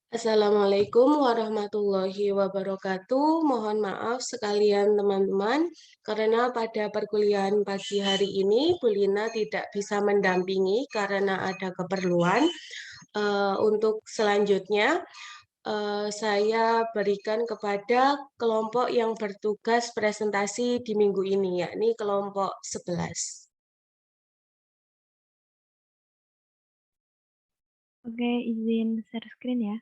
Assalamualaikum warahmatullahi wabarakatuh. Mohon maaf sekalian teman-teman, karena pada perkuliahan pagi hari ini Bu Lina tidak bisa mendampingi karena ada keperluan. Untuk selanjutnya, saya berikan kepada kelompok yang bertugas presentasi di minggu ini, yakni kelompok 11. Oke, izin share screen ya.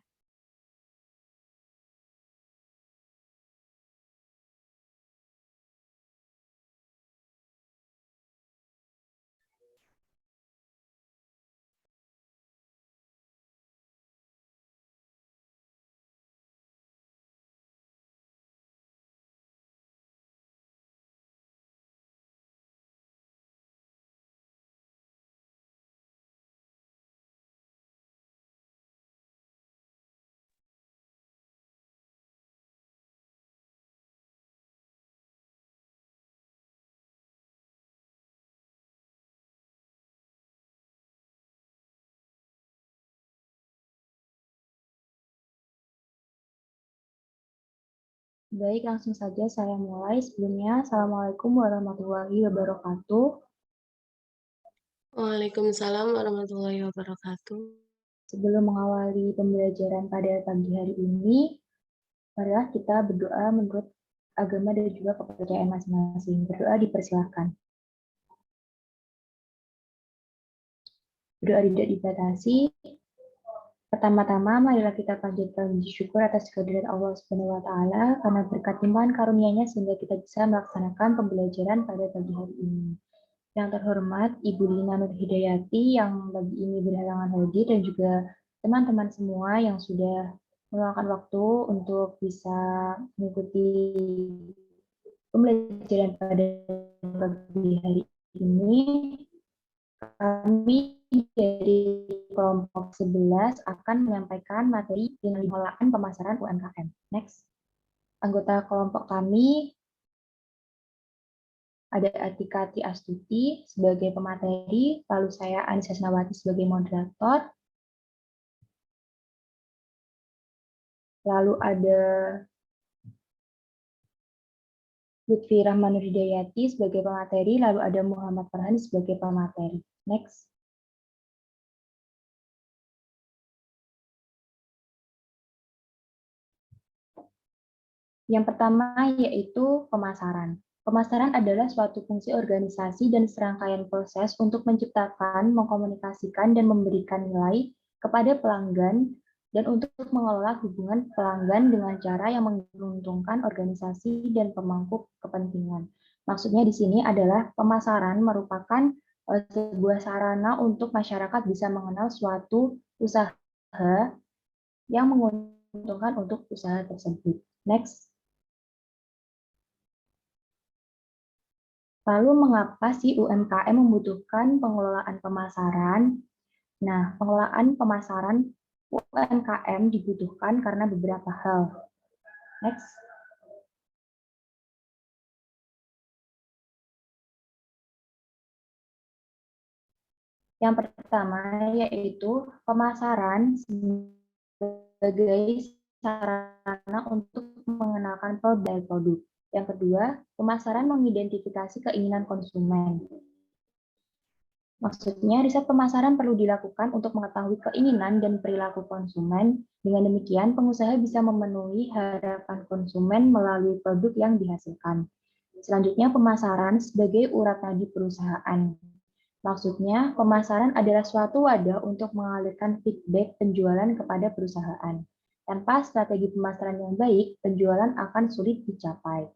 Baik, langsung saja saya mulai. Sebelumnya, Assalamualaikum warahmatullahi wabarakatuh. Waalaikumsalam warahmatullahi wabarakatuh. Sebelum mengawali pembelajaran pada pagi hari ini, marilah kita berdoa menurut agama dan juga kepercayaan masing-masing. Berdoa dipersilakan. Berdoa tidak dibatasi. Pertama-tama, marilah kita panjatkan puji syukur atas kehadiran Allah Subhanahu wa Ta'ala karena berkat limpahan karunia-Nya sehingga kita bisa melaksanakan pembelajaran pada pagi hari ini. Yang terhormat Ibu Lina Nur Hidayati yang pagi ini berhalangan hadir dan juga teman-teman semua yang sudah meluangkan waktu untuk bisa mengikuti pembelajaran pada pagi hari ini. Kami dari kelompok 11 akan menyampaikan materi dengan pengelolaan pemasaran UMKM. Next. Anggota kelompok kami ada Atikati Astuti sebagai pemateri, lalu saya Anissa Snawati sebagai moderator, lalu ada Lutfi Rahmanur Hidayati sebagai pemateri, lalu ada Muhammad Farhan sebagai pemateri. Next. Yang pertama yaitu pemasaran. Pemasaran adalah suatu fungsi organisasi dan serangkaian proses untuk menciptakan, mengkomunikasikan, dan memberikan nilai kepada pelanggan dan untuk mengelola hubungan pelanggan dengan cara yang menguntungkan organisasi dan pemangku kepentingan. Maksudnya di sini adalah pemasaran merupakan sebuah sarana untuk masyarakat bisa mengenal suatu usaha yang menguntungkan untuk usaha tersebut. Next. Lalu mengapa sih UMKM membutuhkan pengelolaan pemasaran? Nah, pengelolaan pemasaran UMKM dibutuhkan karena beberapa hal. Next. Yang pertama yaitu pemasaran sebagai sarana untuk mengenalkan produk. Yang kedua, pemasaran mengidentifikasi keinginan konsumen. Maksudnya, riset pemasaran perlu dilakukan untuk mengetahui keinginan dan perilaku konsumen. Dengan demikian, pengusaha bisa memenuhi harapan konsumen melalui produk yang dihasilkan. Selanjutnya, pemasaran sebagai urat nadi perusahaan. Maksudnya, pemasaran adalah suatu wadah untuk mengalirkan feedback penjualan kepada perusahaan. Tanpa strategi pemasaran yang baik, penjualan akan sulit dicapai.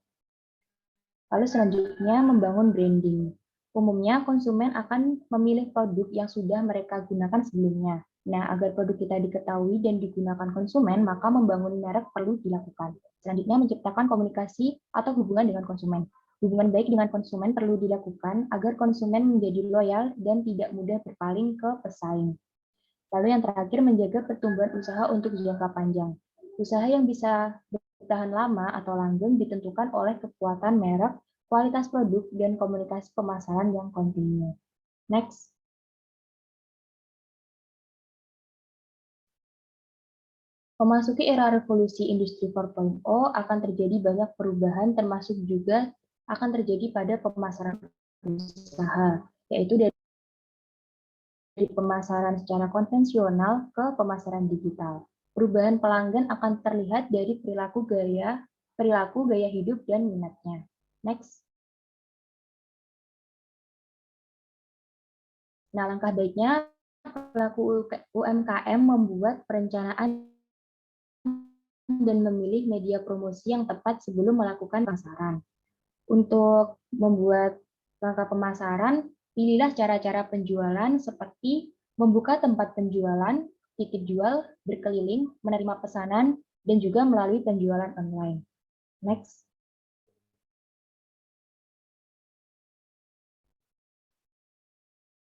Lalu selanjutnya, membangun branding. Umumnya, konsumen akan memilih produk yang sudah mereka gunakan sebelumnya. Nah, agar produk kita diketahui dan digunakan konsumen, maka membangun merek perlu dilakukan. Selanjutnya, menciptakan komunikasi atau hubungan dengan konsumen. Hubungan baik dengan konsumen perlu dilakukan agar konsumen menjadi loyal dan tidak mudah berpaling ke pesaing. Lalu yang terakhir, menjaga pertumbuhan usaha untuk jangka panjang. Usaha yang bisa bertahan lama atau langgeng ditentukan oleh kekuatan merek, kualitas produk, dan komunikasi pemasaran yang kontinu. Next. Memasuki era revolusi industri 4.0 akan terjadi banyak perubahan termasuk juga akan terjadi pada pemasaran usaha, yaitu dari pemasaran secara konvensional ke pemasaran digital. Perubahan pelanggan akan terlihat dari perilaku gaya hidup dan minatnya. Next. Nah, langkah baiknya pelaku UMKM membuat perencanaan dan memilih media promosi yang tepat sebelum melakukan pemasaran. Untuk membuat langkah pemasaran, pilihlah cara-cara penjualan seperti membuka tempat penjualan, titip jual, berkeliling, menerima pesanan, dan juga melalui penjualan online. Next.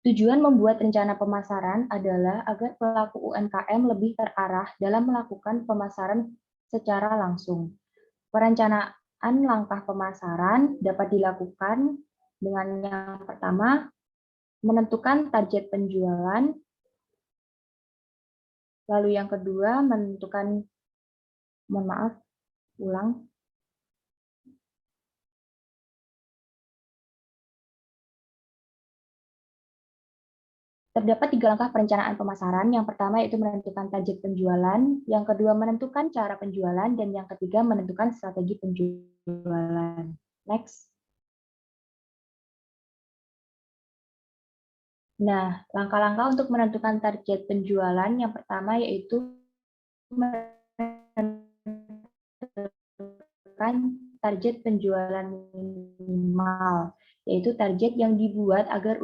Tujuan membuat rencana pemasaran adalah agar pelaku UMKM lebih terarah dalam melakukan pemasaran secara langsung. Perencanaan langkah pemasaran dapat dilakukan dengan yang pertama, menentukan target penjualan, lalu yang kedua, menentukan, mohon maaf, ulang. Terdapat 3 langkah perencanaan pemasaran. Yang pertama yaitu menentukan target penjualan, yang kedua menentukan cara penjualan, dan yang ketiga menentukan strategi penjualan. Next. Nah, langkah-langkah untuk menentukan target penjualan yang pertama yaitu menentukan target penjualan minimal, yaitu target yang dibuat agar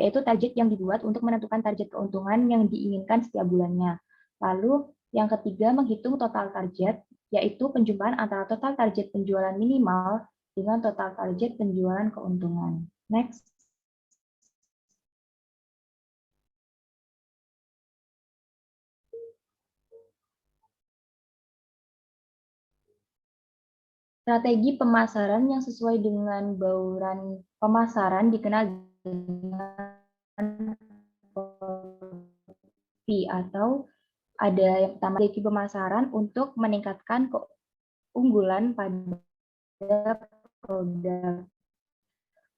yaitu target yang dibuat untuk menentukan target keuntungan yang diinginkan setiap bulannya. Lalu yang ketiga menghitung total target, yaitu penjumpahan antara total target penjualan minimal dengan total target penjualan keuntungan. Next. Strategi pemasaran yang sesuai dengan bauran pemasaran dikenal dengan atau ada yang pertama strategi pemasaran untuk meningkatkan keunggulan pada produk.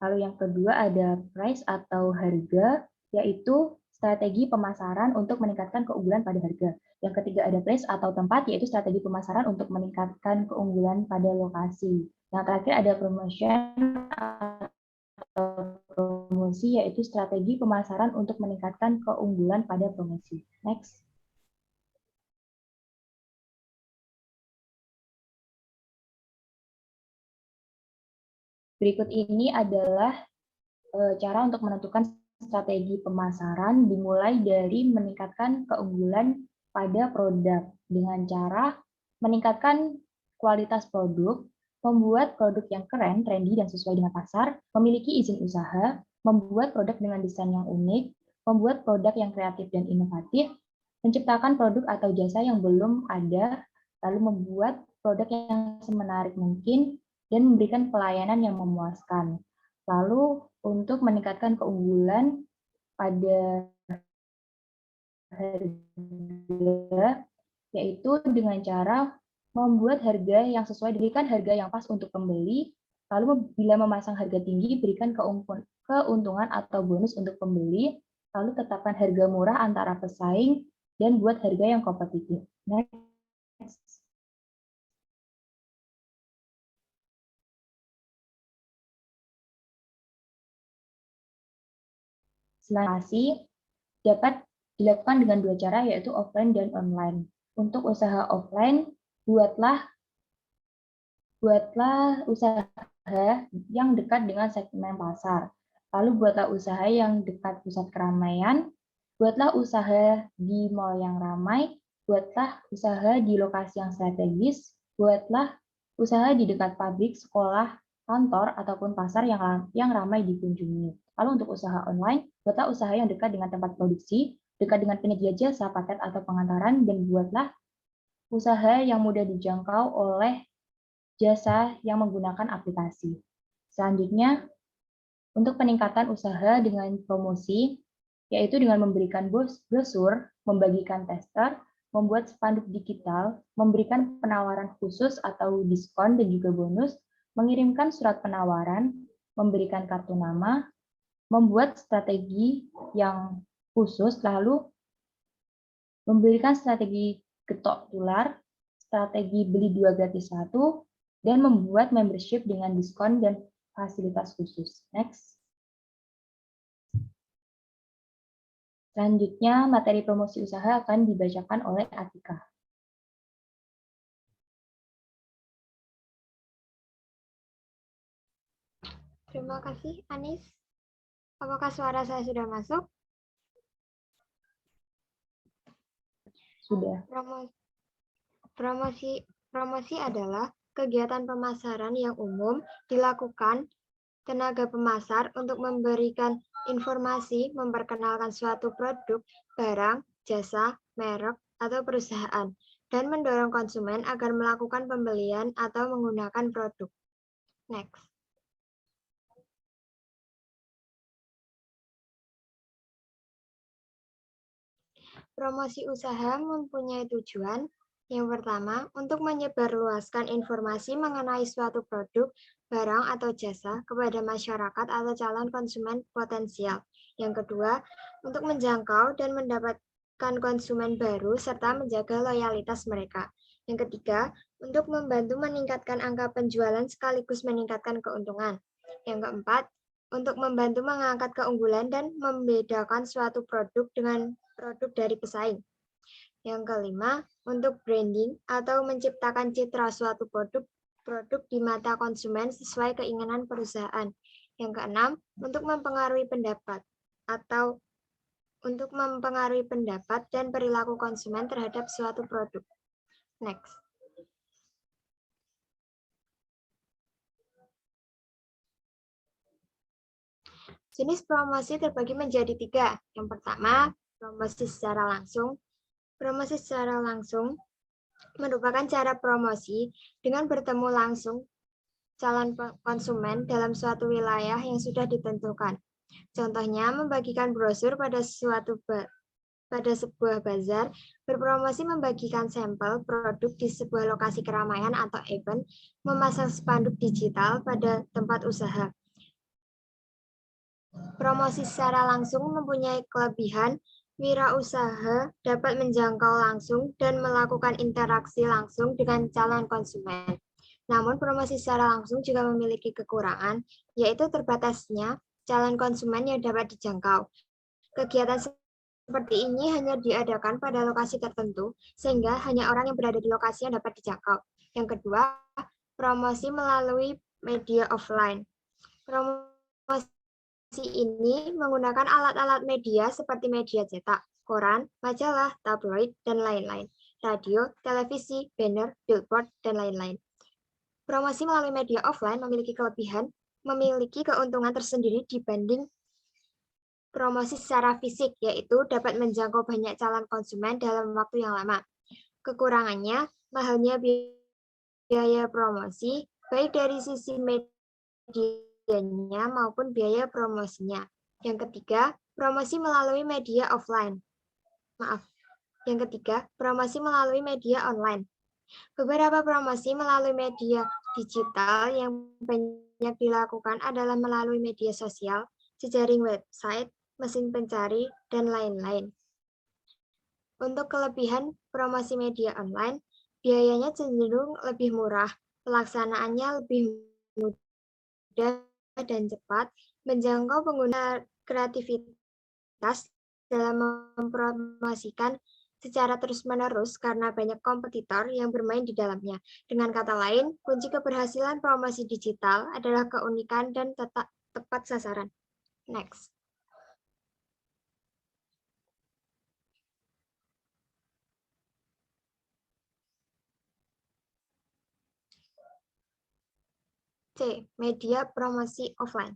Lalu yang kedua ada price atau harga, yaitu strategi pemasaran untuk meningkatkan keunggulan pada harga. Yang ketiga ada place atau tempat, yaitu strategi pemasaran untuk meningkatkan keunggulan pada lokasi. Yang terakhir ada promotion atau promosi, yaitu strategi pemasaran untuk meningkatkan keunggulan pada promosi. Next. Berikut ini adalah cara untuk menentukan strategi pemasaran dimulai dari meningkatkan keunggulan pada produk dengan cara meningkatkan kualitas produk, membuat produk yang keren, trendy, dan sesuai dengan pasar, memiliki izin usaha, membuat produk dengan desain yang unik, membuat produk yang kreatif dan inovatif, menciptakan produk atau jasa yang belum ada, lalu membuat produk yang semenarik mungkin, dan memberikan pelayanan yang memuaskan. Lalu untuk meningkatkan keunggulan pada harga, yaitu dengan cara membuat harga yang sesuai, berikan harga yang pas untuk pembeli, lalu bila memasang harga tinggi, berikan keuntungan atau bonus untuk pembeli, lalu tetapkan harga murah antara pesaing, dan buat harga yang kompetitif. Next. Selain dapat dilakukan dengan 2 cara, yaitu offline dan online. Untuk usaha offline, buatlah usaha yang dekat dengan segmen pasar. Lalu buatlah usaha yang dekat pusat keramaian, buatlah usaha di mal yang ramai, buatlah usaha di lokasi yang strategis, buatlah usaha di dekat pabrik, sekolah, kantor, ataupun pasar yang ramai dikunjungi. Lalu untuk usaha online, buatlah usaha yang dekat dengan tempat produksi, dekat dengan penyedia jasa, paket, atau pengantaran, dan buatlah usaha yang mudah dijangkau oleh jasa yang menggunakan aplikasi. Selanjutnya, untuk peningkatan usaha dengan promosi, yaitu dengan memberikan brosur, membagikan tester, membuat spanduk digital, memberikan penawaran khusus atau diskon dan juga bonus, mengirimkan surat penawaran, memberikan kartu nama, membuat strategi yang khusus, lalu memberikan strategi getok tular, strategi beli 2 gratis 1, dan membuat membership dengan diskon dan fasilitas khusus. Next. Selanjutnya, materi promosi usaha akan dibacakan oleh Atika. Terima kasih, Anis. Apakah suara saya sudah masuk? Sudah. Promosi adalah kegiatan pemasaran yang umum dilakukan tenaga pemasar untuk memberikan informasi, memperkenalkan suatu produk, barang, jasa, merek, atau perusahaan, dan mendorong konsumen agar melakukan pembelian atau menggunakan produk. Next. Promosi usaha mempunyai tujuan yang pertama, untuk menyebarluaskan informasi mengenai suatu produk, barang, atau jasa kepada masyarakat atau calon konsumen potensial. Yang kedua, untuk menjangkau dan mendapatkan konsumen baru serta menjaga loyalitas mereka. Yang ketiga, untuk membantu meningkatkan angka penjualan sekaligus meningkatkan keuntungan. Yang keempat, untuk membantu mengangkat keunggulan dan membedakan suatu produk dengan produk dari pesaing. Yang kelima, untuk branding atau menciptakan citra suatu produk di mata konsumen sesuai keinginan perusahaan. Yang keenam, untuk mempengaruhi pendapat dan perilaku konsumen terhadap suatu produk. Next. Jenis promosi terbagi menjadi 3. Yang pertama, promosi secara langsung. Promosi secara langsung merupakan cara promosi dengan bertemu langsung calon konsumen dalam suatu wilayah yang sudah ditentukan. Contohnya, membagikan brosur pada sebuah bazar, berpromosi membagikan sampel produk di sebuah lokasi keramaian atau event, memasang spanduk digital pada tempat usaha. Promosi secara langsung mempunyai kelebihan. Wirausaha dapat menjangkau langsung dan melakukan interaksi langsung dengan calon konsumen. Namun, promosi secara langsung juga memiliki kekurangan, yaitu terbatasnya calon konsumen yang dapat dijangkau. Kegiatan seperti ini hanya diadakan pada lokasi tertentu, sehingga hanya orang yang berada di lokasi yang dapat dijangkau. Yang kedua, promosi melalui media offline. Promosi ini menggunakan alat-alat media seperti media cetak, koran, majalah, tabloid, dan lain-lain, radio, televisi, banner, billboard, dan lain-lain. Promosi melalui media offline memiliki keuntungan tersendiri dibanding promosi secara fisik, yaitu dapat menjangkau banyak calon konsumen dalam waktu yang lama. Kekurangannya, mahalnya biaya promosi, baik dari sisi medianya maupun biaya promosinya. Yang ketiga, promosi melalui media offline. Yang ketiga, promosi melalui media online. Beberapa promosi melalui media digital yang banyak dilakukan adalah melalui media sosial, jejaring website, mesin pencari, dan lain-lain. Untuk kelebihan promosi media online, biayanya cenderung lebih murah, pelaksanaannya lebih mudah dan cepat, menjangkau pengguna kreativitas dalam mempromosikan secara terus-menerus karena banyak kompetitor yang bermain di dalamnya. Dengan kata lain, kunci keberhasilan promosi digital adalah keunikan dan tepat sasaran. Next. C. Media promosi offline.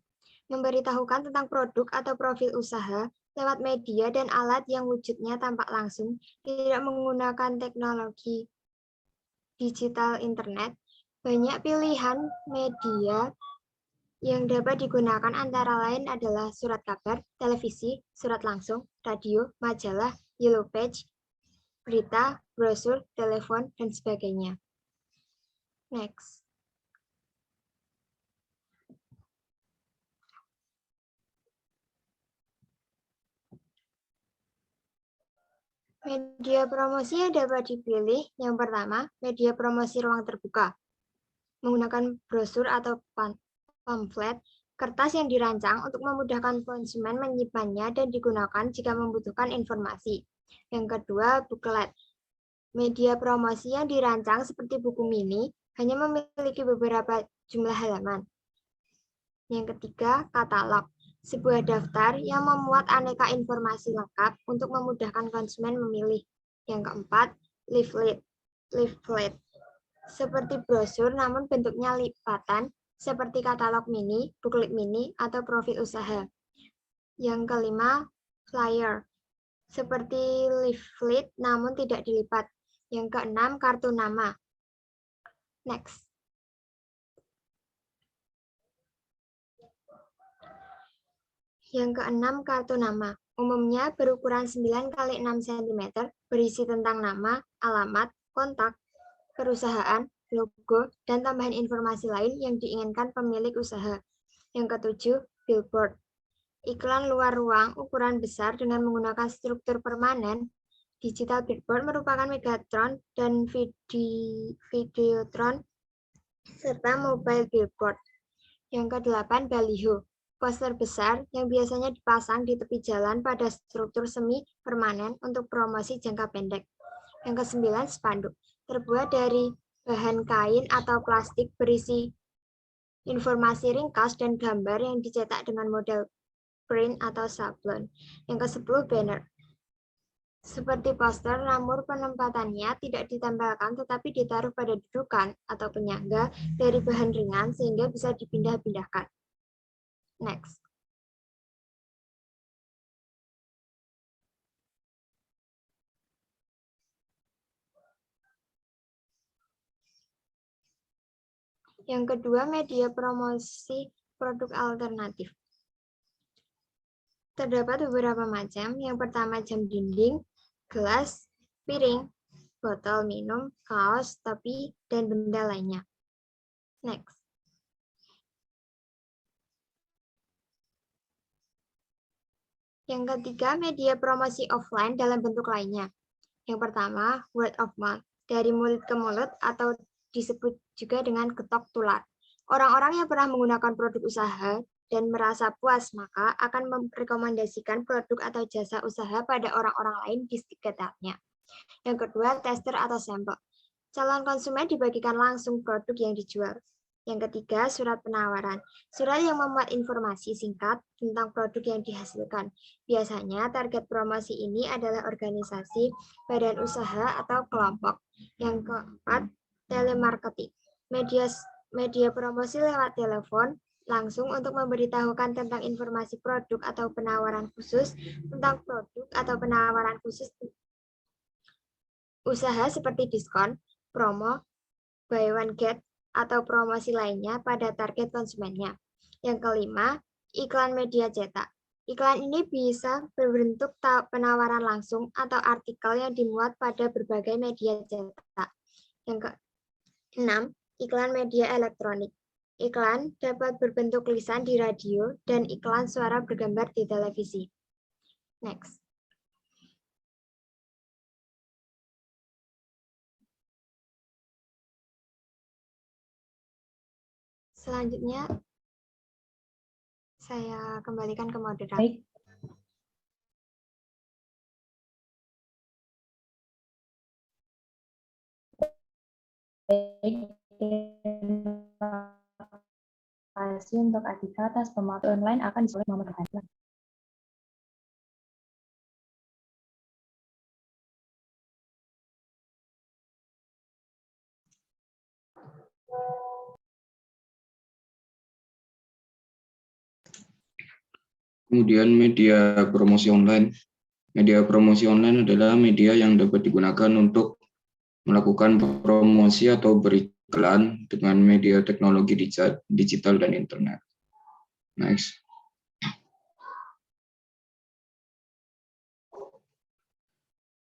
Memberitahukan tentang produk atau profil usaha lewat media dan alat yang wujudnya tampak langsung, tidak menggunakan teknologi digital internet. Banyak pilihan media yang dapat digunakan antara lain adalah surat kabar, televisi, surat langsung, radio, majalah, yellow page, berita, brosur, telepon, dan sebagainya. Next. Media promosi yang dapat dipilih. Yang pertama, media promosi ruang terbuka. Menggunakan brosur atau pamflet, kertas yang dirancang untuk memudahkan konsumen menyimpannya dan digunakan jika membutuhkan informasi. Yang kedua, booklet. Media promosi yang dirancang seperti buku mini hanya memiliki beberapa jumlah halaman. Yang ketiga, katalog. Sebuah daftar yang memuat aneka informasi lengkap untuk memudahkan konsumen memilih. Yang keempat, leaflet. Seperti brosur namun bentuknya lipatan, seperti katalog mini, booklet mini, atau profil usaha. Yang kelima, flyer. Seperti leaflet namun tidak dilipat. Yang keenam, kartu nama. Next. Yang keenam, kartu nama. Umumnya berukuran 9 x 6 cm, berisi tentang nama, alamat, kontak, perusahaan, logo, dan tambahan informasi lain yang diinginkan pemilik usaha. Yang ketujuh, billboard. Iklan luar ruang ukuran besar dengan menggunakan struktur permanen. Digital billboard merupakan Megatron dan Videotron, serta mobile billboard. Yang kedelapan, baliho. Poster besar yang biasanya dipasang di tepi jalan pada struktur semi permanen untuk promosi jangka pendek. Yang kesembilan, spanduk. Terbuat dari bahan kain atau plastik berisi informasi ringkas dan gambar yang dicetak dengan model print atau sablon. Yang ke-10, banner. Seperti poster, namun penempatannya tidak ditempelkan tetapi ditaruh pada dudukan atau penyangga dari bahan ringan sehingga bisa dipindah-pindahkan. Next. Yang kedua, media promosi produk alternatif. Terdapat beberapa macam. Yang pertama, jam dinding, gelas, piring, botol minum, kaos, topi, dan benda lainnya. Next. Yang ketiga, media promosi offline dalam bentuk lainnya. Yang pertama, word of mouth, dari mulut ke mulut atau disebut juga dengan ketok tular. Orang-orang yang pernah menggunakan produk usaha dan merasa puas maka akan merekomendasikan produk atau jasa usaha pada orang-orang lain di sekitarnya. Yang kedua, tester atau sampel. Calon konsumen dibagikan langsung produk yang dijual. Yang ketiga, surat penawaran. Surat yang memuat informasi singkat tentang produk yang dihasilkan. Biasanya target promosi ini adalah organisasi, badan usaha, atau kelompok. Yang keempat, telemarketing. Media promosi lewat telepon langsung untuk memberitahukan tentang informasi produk atau penawaran khusus tentang produk atau penawaran khusus usaha seperti diskon, promo, buy one get, atau promosi lainnya pada target konsumennya. Yang kelima, iklan media cetak. Iklan ini bisa berbentuk penawaran langsung atau artikel yang dimuat pada berbagai media cetak. Yang keenam, iklan media elektronik. Iklan dapat berbentuk lisan di radio dan iklan suara bergambar di televisi. Next. Selanjutnya, saya kembalikan ke moderator. Baik. Terima kasih untuk Atika atas pemaparan online akan disulit nomor perhatian. Kemudian media promosi online. Media promosi online adalah media yang dapat digunakan untuk melakukan promosi atau beriklan dengan media teknologi digital dan internet. Next.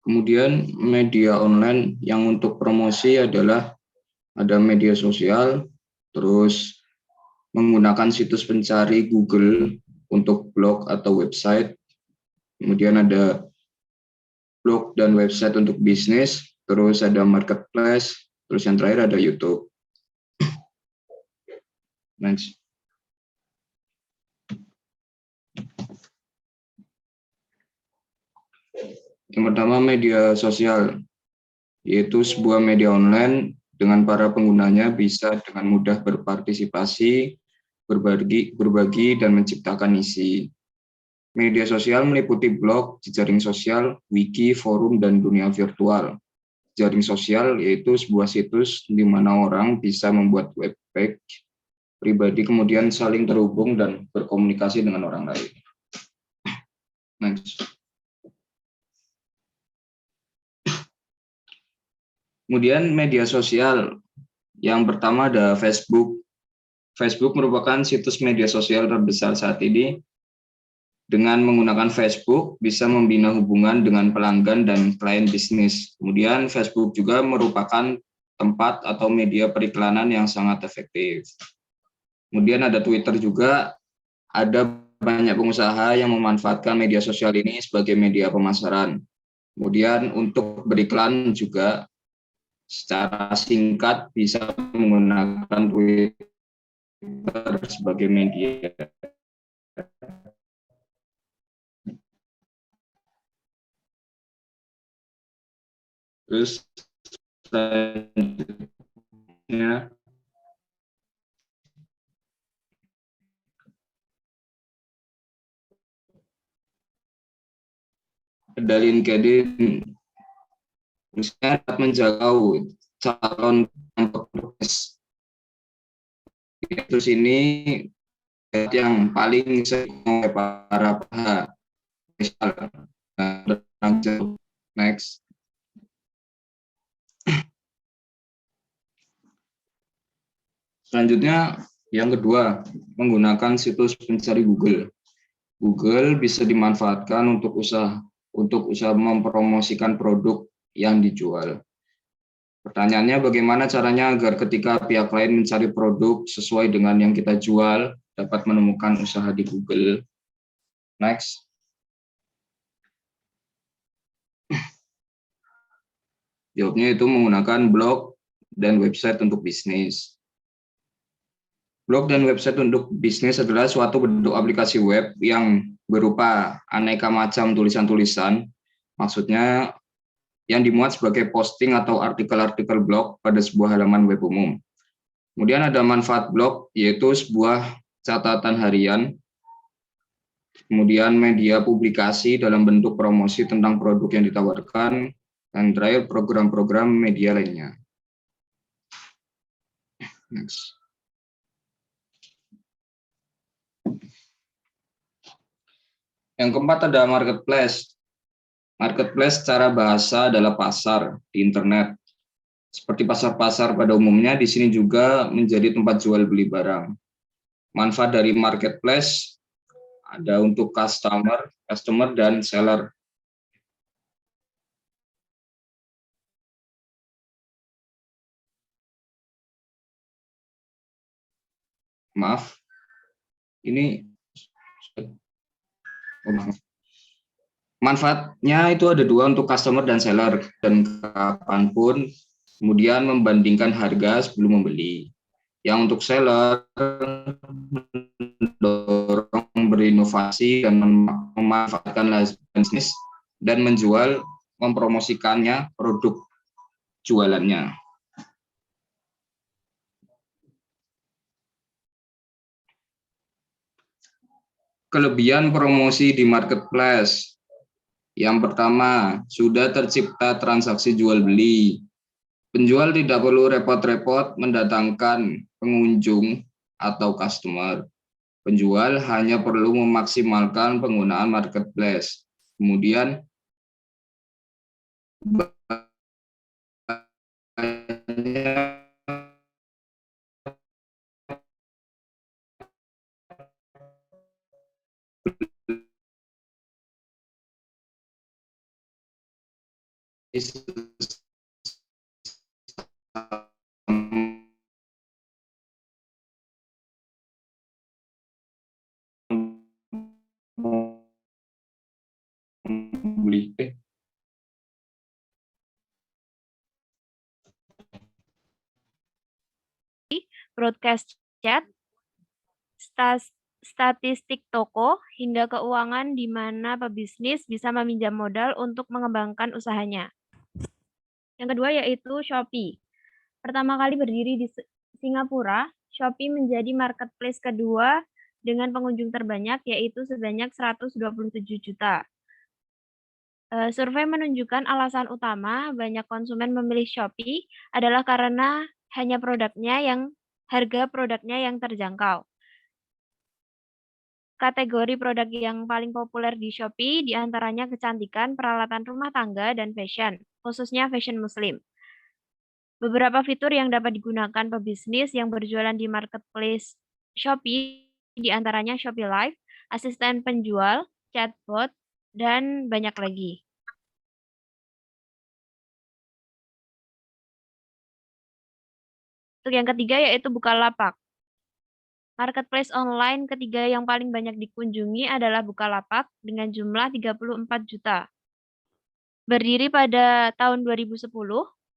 Kemudian media online yang untuk promosi adalah ada media sosial, terus menggunakan situs pencari Google untuk blog atau website. Kemudian ada blog dan website untuk bisnis, terus ada marketplace, terus yang terakhir ada YouTube. Next. Yang pertama media sosial, yaitu sebuah media online dengan para penggunanya bisa dengan mudah berpartisipasi, berbagi dan menciptakan isi. Media sosial meliputi blog, jejaring sosial, wiki, forum, dan dunia virtual. Jaring sosial yaitu sebuah situs di mana orang bisa membuat web page pribadi kemudian saling terhubung dan berkomunikasi dengan orang lain. Next. Kemudian media sosial. Yang pertama ada Facebook. Facebook merupakan situs media sosial terbesar saat ini. Dengan menggunakan Facebook, bisa membina hubungan dengan pelanggan dan klien bisnis. Kemudian Facebook juga merupakan tempat atau media periklanan yang sangat efektif. Kemudian ada Twitter juga, ada banyak pengusaha yang memanfaatkan media sosial ini sebagai media pemasaran. Kemudian untuk beriklan juga secara singkat bisa menggunakan Twitter sebagai media. Terus selanjutnya dari LinkedIn, misalnya dapat menjangkau calon petugas. Terus ini yang paling sering oleh para pihak. Next. Selanjutnya yang kedua, menggunakan situs pencari Google. Google bisa dimanfaatkan untuk usaha mempromosikan produk yang dijual. Pertanyaannya, bagaimana caranya agar ketika pihak lain mencari produk sesuai dengan yang kita jual, dapat menemukan usaha di Google? Next. Jawabnya itu menggunakan blog dan website untuk bisnis. Blog dan website untuk bisnis adalah suatu bentuk aplikasi web yang berupa aneka macam tulisan-tulisan, maksudnya yang dimuat sebagai posting atau artikel-artikel blog pada sebuah halaman web umum. Kemudian ada manfaat blog, yaitu sebuah catatan harian, kemudian media publikasi dalam bentuk promosi tentang produk yang ditawarkan, dan terakhir program-program media lainnya. Next. Yang keempat ada marketplace. Marketplace secara bahasa adalah pasar di internet. Seperti pasar-pasar pada umumnya, di sini juga menjadi tempat jual beli barang. Manfaat dari marketplace ada untuk customer dan seller. Maaf, ini manfaatnya itu ada dua untuk customer dan seller, dan kapanpun kemudian membandingkan harga sebelum membeli. Yang untuk seller mendorong berinovasi dan memanfaatkan bisnis dan menjual, mempromosikannya produk jualannya. Kelebihan promosi di marketplace. Yang pertama, sudah tercipta transaksi jual beli. Penjual tidak perlu repot-repot mendatangkan pengunjung atau customer. Penjual hanya perlu memaksimalkan penggunaan marketplace. Kemudian broadcast chat, statistik toko, hingga keuangan di mana pebisnis bisa meminjam modal untuk mengembangkan usahanya. Yang kedua yaitu Shopee. Pertama kali berdiri di Singapura, Shopee menjadi marketplace kedua dengan pengunjung terbanyak yaitu sebanyak 127 juta. Survei menunjukkan alasan utama banyak konsumen memilih Shopee adalah karena hanya harga produknya yang terjangkau. Kategori produk yang paling populer di Shopee diantaranya kecantikan, peralatan rumah tangga, dan fashion, khususnya fashion muslim. Beberapa fitur yang dapat digunakan pebisnis yang berjualan di marketplace Shopee diantaranya Shopee Live, asisten penjual, chatbot, dan banyak lagi. Untuk yang ketiga yaitu Bukalapak. Marketplace online ketiga yang paling banyak dikunjungi adalah Bukalapak dengan jumlah 34 juta. Berdiri pada tahun 2010,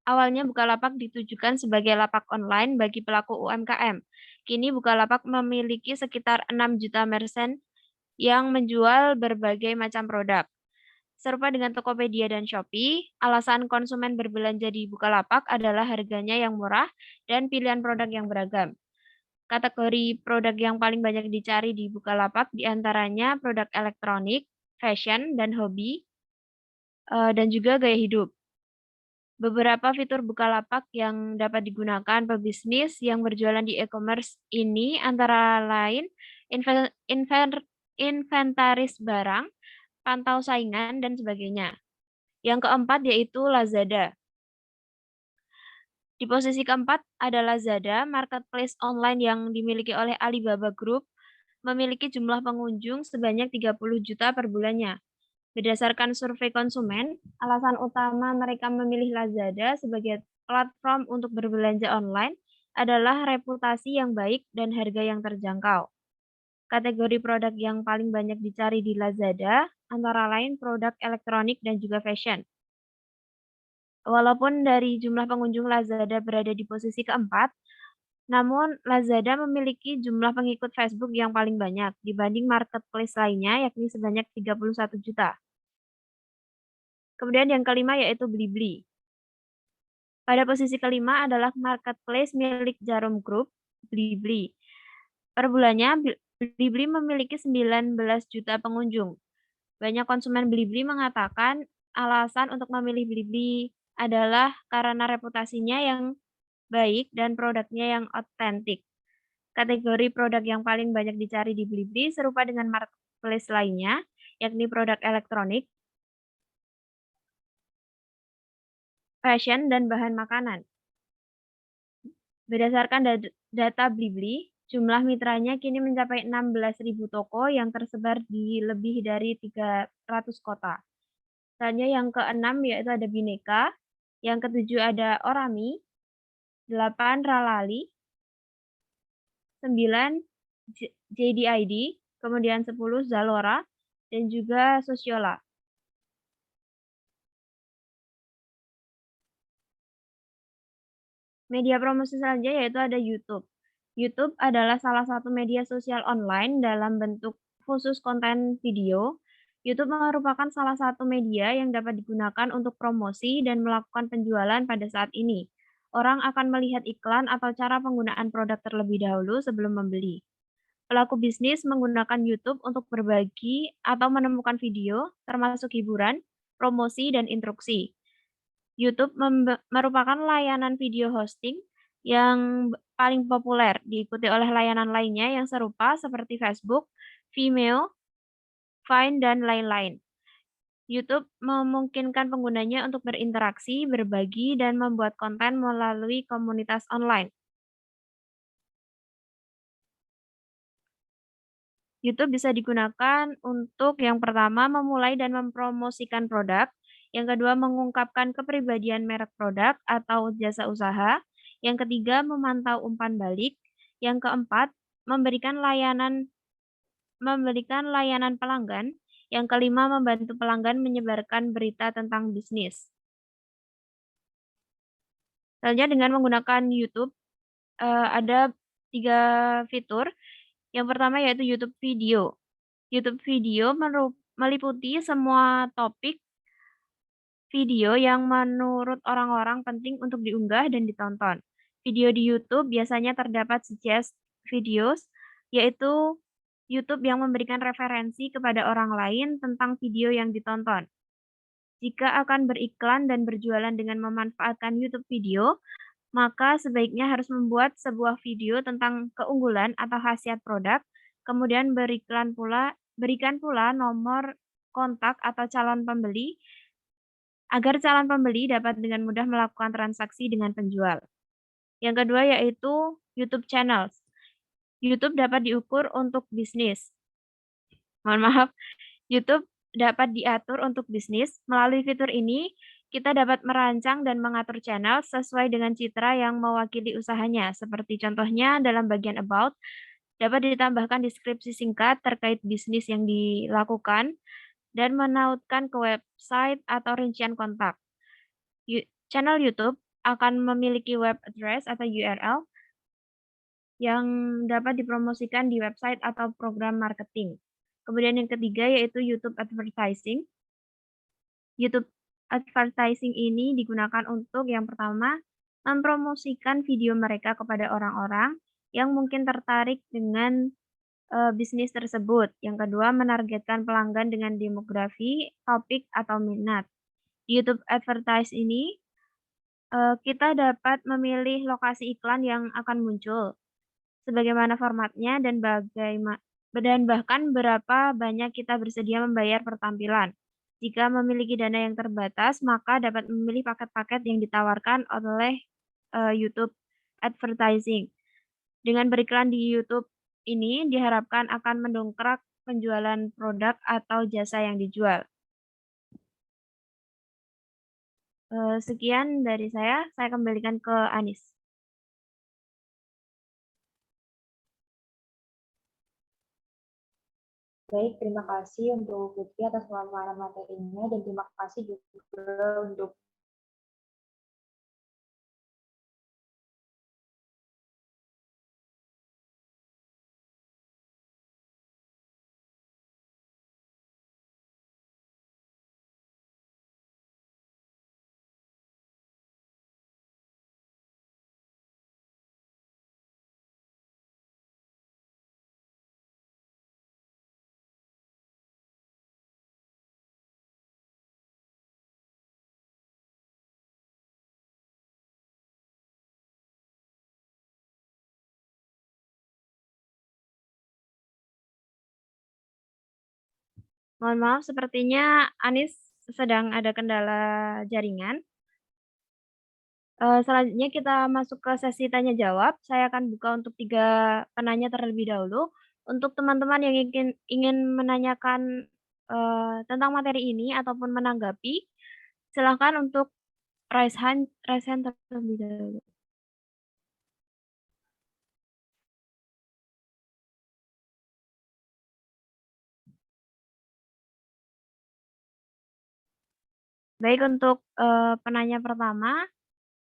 awalnya Bukalapak ditujukan sebagai lapak online bagi pelaku UMKM. Kini Bukalapak memiliki sekitar 6 juta merchant yang menjual berbagai macam produk. Serupa dengan Tokopedia dan Shopee, alasan konsumen berbelanja di Bukalapak adalah harganya yang murah dan pilihan produk yang beragam. Kategori produk yang paling banyak dicari di Bukalapak diantaranya produk elektronik, fashion, dan hobi, dan juga gaya hidup. Beberapa fitur Bukalapak yang dapat digunakan pebisnis yang berjualan di e-commerce ini antara lain inventaris barang, pantau saingan, dan sebagainya. Yang keempat yaitu Lazada. Di posisi keempat ada Lazada, marketplace online yang dimiliki oleh Alibaba Group, memiliki jumlah pengunjung sebanyak 30 juta per bulannya. Berdasarkan survei konsumen, alasan utama mereka memilih Lazada sebagai platform untuk berbelanja online adalah reputasi yang baik dan harga yang terjangkau. Kategori produk yang paling banyak dicari di Lazada antara lain produk elektronik dan juga fashion. Walaupun dari jumlah pengunjung Lazada berada di posisi keempat, namun Lazada memiliki jumlah pengikut Facebook yang paling banyak dibanding marketplace lainnya, yakni sebanyak 31 juta. Kemudian yang kelima yaitu Blibli. Pada posisi kelima adalah marketplace milik Jarum Group, Blibli. Per bulannya, Blibli memiliki 19 juta pengunjung. Banyak konsumen Blibli mengatakan alasan untuk memilih Blibli adalah karena reputasinya yang baik dan produknya yang otentik. Kategori produk yang paling banyak dicari di Blibli serupa dengan marketplace lainnya, yakni produk elektronik, fashion, dan bahan makanan. Berdasarkan data Blibli, jumlah mitranya kini mencapai 16.000 toko yang tersebar di lebih dari 300 kota. Selanjutnya yang keenam yaitu ada Bineka, yang ketujuh ada Orami, 8 Ralali, 9 JDID, kemudian 10 Zalora, dan juga Sosiola. Media promosi selanjutnya yaitu ada YouTube. YouTube adalah salah satu media sosial online dalam bentuk khusus konten video. YouTube merupakan salah satu media yang dapat digunakan untuk promosi dan melakukan penjualan pada saat ini. Orang akan melihat iklan atau cara penggunaan produk terlebih dahulu sebelum membeli. Pelaku bisnis menggunakan YouTube untuk berbagi atau menemukan video, termasuk hiburan, promosi, dan instruksi. YouTube merupakan layanan video hosting yang paling populer, diikuti oleh layanan lainnya yang serupa seperti Facebook, Vimeo, Vine, dan lain-lain. YouTube memungkinkan penggunanya untuk berinteraksi, berbagi, dan membuat konten melalui komunitas online. YouTube bisa digunakan untuk yang pertama memulai dan mempromosikan produk, Yang kedua, mengungkapkan kepribadian merek produk atau jasa usaha. Yang ketiga, memantau umpan balik. Yang keempat, memberikan layanan pelanggan. Yang kelima, membantu pelanggan menyebarkan berita tentang bisnis. Selanjutnya dengan menggunakan YouTube, ada 3 fitur. Yang pertama yaitu YouTube Video. YouTube Video meliputi semua topik video yang menurut orang-orang penting untuk diunggah dan ditonton. Video di YouTube biasanya terdapat suggest videos, yaitu YouTube yang memberikan referensi kepada orang lain tentang video yang ditonton. Jika akan beriklan dan berjualan dengan memanfaatkan YouTube Video, maka sebaiknya harus membuat sebuah video tentang keunggulan atau khasiat produk, kemudian berikan pula nomor kontak atau calon pembeli, agar calon pembeli dapat dengan mudah melakukan transaksi dengan penjual. Yang kedua yaitu YouTube Channels. YouTube dapat diukur untuk bisnis. Mohon maaf, YouTube dapat diatur untuk bisnis. Melalui fitur ini, kita dapat merancang dan mengatur channel sesuai dengan citra yang mewakili usahanya. Seperti contohnya dalam bagian About, dapat ditambahkan deskripsi singkat terkait bisnis yang dilakukan dan menautkan ke website atau rincian kontak. Channel YouTube akan memiliki web address atau URL yang dapat dipromosikan di website atau program marketing. Kemudian yang ketiga yaitu YouTube Advertising. YouTube Advertising ini digunakan untuk yang pertama, mempromosikan video mereka kepada orang-orang yang mungkin tertarik dengan bisnis tersebut. Yang kedua, menargetkan pelanggan dengan demografi, topik, atau minat. Di YouTube Advertise ini, kita dapat memilih lokasi iklan yang akan muncul, sebagaimana formatnya dan bahkan berapa banyak kita bersedia membayar per tampilan. Jika memiliki dana yang terbatas, maka dapat memilih paket-paket yang ditawarkan oleh YouTube Advertising. Dengan beriklan di YouTube ini diharapkan akan mendongkrak penjualan produk atau jasa yang dijual. Sekian dari saya kembalikan ke Anis. Baik, terima kasih untuk Lutfi atas pemaparan materinya dan terima kasih juga untuk Mohon maaf, sepertinya Anis sedang ada kendala jaringan. Selanjutnya kita masuk ke sesi tanya jawab. Saya akan buka untuk 3 penanya terlebih dahulu. Untuk teman-teman yang ingin menanyakan tentang materi ini ataupun menanggapi, silakan untuk raise hand terlebih dahulu. Baik, untuk penanya pertama,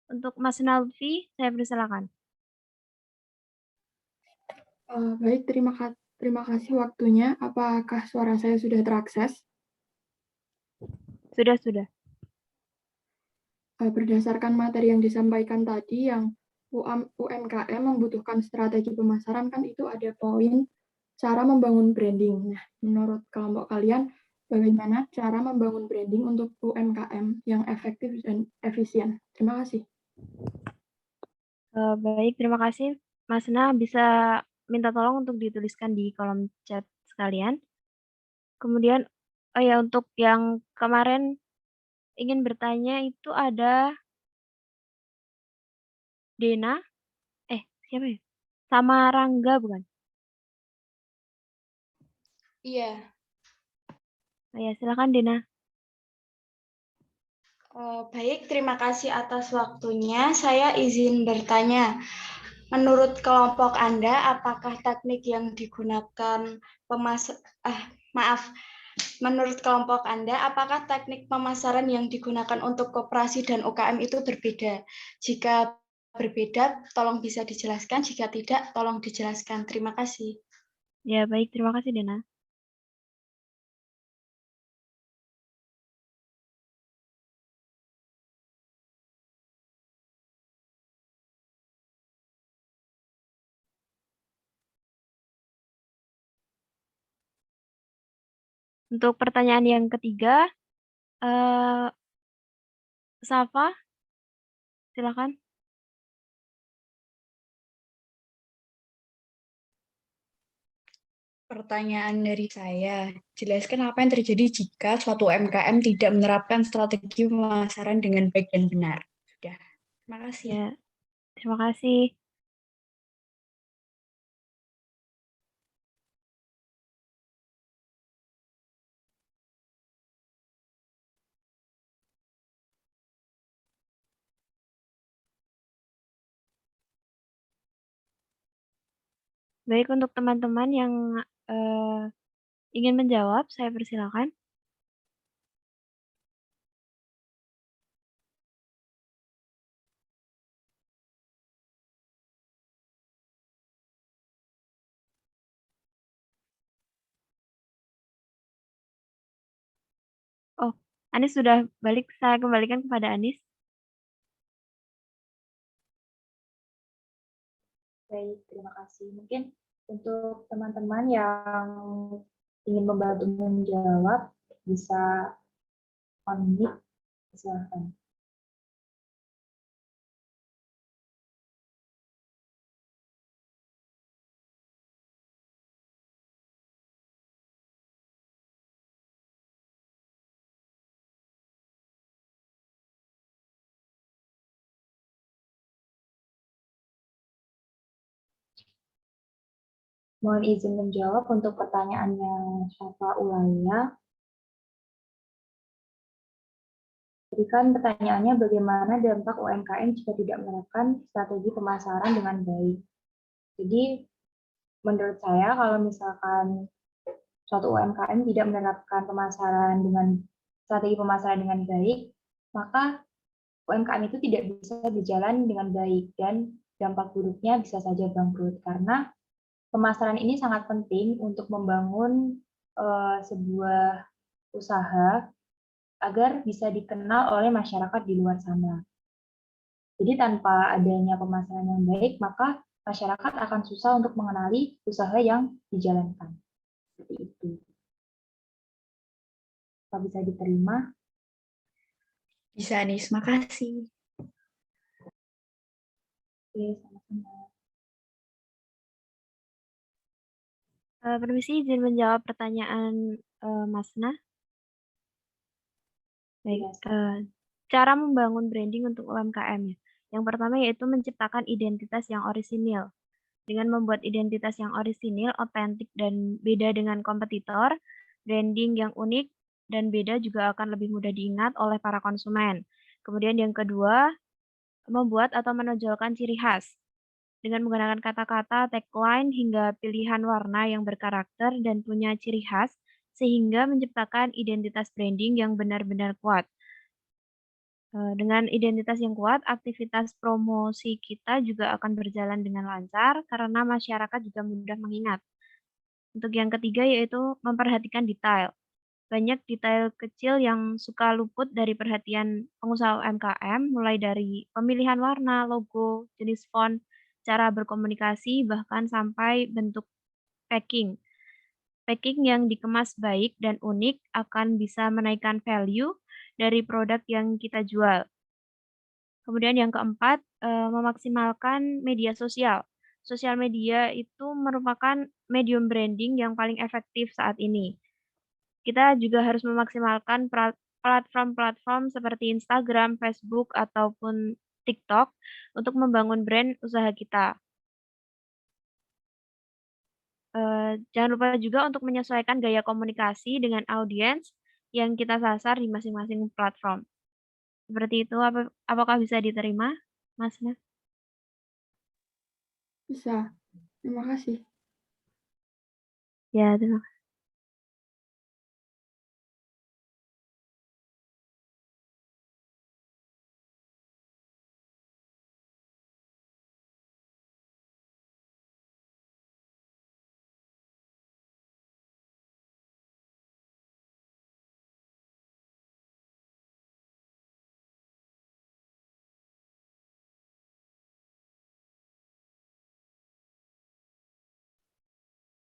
untuk Mas Nalfi, saya persilakan. Baik, terima kasih waktunya. Apakah suara saya sudah terakses? Sudah. Berdasarkan materi yang disampaikan tadi, yang UMKM membutuhkan strategi pemasaran, kan itu ada poin cara membangun branding. Nah, menurut kelompok kalian, bagaimana cara membangun branding untuk UMKM yang efektif dan efisien? Terima kasih. Baik, terima kasih. Mas Na bisa minta tolong untuk dituliskan di kolom chat sekalian. Kemudian, untuk yang kemarin ingin bertanya itu ada Dena, siapa ya? Sama Rangga bukan? Iya. Ya, silakan Dena. Baik, terima kasih atas waktunya. Saya izin bertanya. Menurut kelompok Anda, apakah teknik yang digunakan menurut kelompok Anda, apakah teknik pemasaran yang digunakan untuk koperasi dan UKM itu berbeda? Jika berbeda, tolong bisa dijelaskan. Jika tidak, tolong dijelaskan. Terima kasih. Ya, baik. Terima kasih, Dena. Untuk pertanyaan yang ketiga, Safa, silakan. Pertanyaan dari saya, jelaskan apa yang terjadi jika suatu UMKM tidak menerapkan strategi pemasaran dengan baik dan benar. Sudah, terima kasih. Ya, terima kasih. Baik, untuk teman-teman yang ingin menjawab, saya persilakan. Oh, Anis sudah balik. Saya kembalikan kepada Anis. Baik, terima kasih. Mungkin untuk teman-teman yang ingin membantu menjawab, bisa on-mic, silakan. Mohon izin menjawab untuk pertanyaannya Syafa Ulaya. Jadi kan pertanyaannya bagaimana dampak UMKM jika tidak menerapkan strategi pemasaran dengan baik. Jadi menurut saya kalau misalkan suatu UMKM tidak menerapkan strategi pemasaran dengan baik, maka UMKM itu tidak bisa berjalan dengan baik dan dampak buruknya bisa saja bangkrut karena pemasaran ini sangat penting untuk membangun sebuah usaha agar bisa dikenal oleh masyarakat di luar sana. Jadi tanpa adanya pemasaran yang baik, maka masyarakat akan susah untuk mengenali usaha yang dijalankan. Seperti itu. Apa bisa diterima? Bisa, Nis. Makasih. Oke, sama-sama. Permisi, izin menjawab pertanyaan Masna. Baik, cara membangun branding untuk UMKM ya. Yang pertama yaitu menciptakan identitas yang orisinil. Dengan membuat identitas yang orisinil, otentik, dan beda dengan kompetitor, branding yang unik dan beda juga akan lebih mudah diingat oleh para konsumen. Kemudian yang kedua, membuat atau menonjolkan ciri khas. Dengan menggunakan kata-kata, tagline, hingga pilihan warna yang berkarakter dan punya ciri khas, sehingga menciptakan identitas branding yang benar-benar kuat. Dengan identitas yang kuat, aktivitas promosi kita juga akan berjalan dengan lancar karena masyarakat juga mudah mengingat. Untuk yang ketiga yaitu memperhatikan detail. Banyak detail kecil yang suka luput dari perhatian pengusaha UMKM, mulai dari pemilihan warna, logo, jenis font, cara berkomunikasi, bahkan sampai bentuk packing. Packing yang dikemas baik dan unik akan bisa menaikkan value dari produk yang kita jual. Kemudian yang keempat, memaksimalkan media sosial. Sosial media itu merupakan medium branding yang paling efektif saat ini. Kita juga harus memaksimalkan platform-platform seperti Instagram, Facebook, ataupun TikTok untuk membangun brand usaha kita. Jangan lupa juga untuk menyesuaikan gaya komunikasi dengan audiens yang kita sasar di masing-masing platform. Seperti itu, apakah bisa diterima, Masnya? Bisa. Terima kasih. Ya, terima kasih.